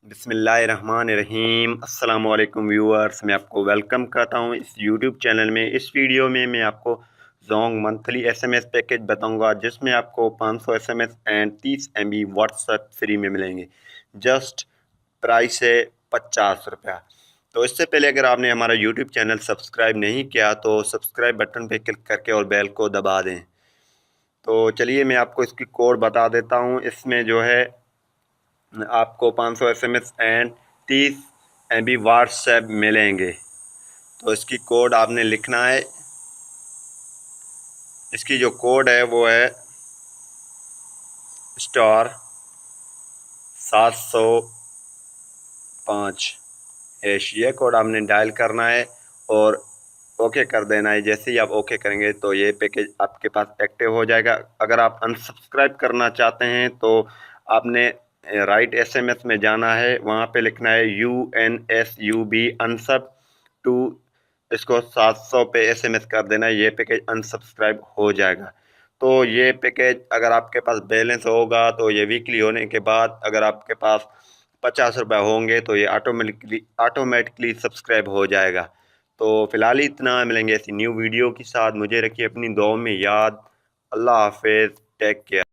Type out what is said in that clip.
बिस्मिल्लाहिर्रहमानिर्रहीम। अस्सलाम वालेकुम व्यूअर्स, मैं आपको वेलकम करता हूं इस यूट्यूब चैनल में। इस वीडियो में मैं आपको जोंग मंथली एसएमएस पैकेज बताऊंगा जिसमें आपको 500 SMS and 30 MB WhatsApp free में मिलेंगे। जस्ट प्राइस है 50 रुपया। तो इससे पहले अगर आपने हमारा यूट्यूब चैनल सब्सक्राइब नहीं किया तो सब्सक्राइब बटन पर क्लिक करके और बेल को दबा दें। तो चलिए मैं आपको इसकी कोड बता देता हूँ। इसमें जो है आपको 500 एसएमएस एंड 30 MB व्हाट्सएप मिलेंगे। तो इसकी कोड आपने लिखना है। इसकी जो कोड है वो है *705#। ये कोड आपने डायल करना है और ओके कर देना है। जैसे ही आप ओके करेंगे तो ये पैकेज आपके पास एक्टिव हो जाएगा। अगर आप अनसब्सक्राइब करना चाहते हैं तो आपने राइट एसएमएस में जाना है, वहाँ पे लिखना है UNSUB अनसब टू, इसको 700 पे एसएमएस कर देना है। ये पैकेज अनसब्सक्राइब हो जाएगा। तो ये पैकेज अगर आपके पास बैलेंस होगा तो ये वीकली होने के बाद अगर आपके पास 50 रुपये होंगे तो ये ऑटोमेटिकली सब्सक्राइब हो जाएगा। तो फ़िलहाल इतना, मिलेंगे ऐसी न्यू वीडियो के साथ। मुझे रखिए अपनी दुआओं में याद। अल्लाह हाफिज़, टेक केयर।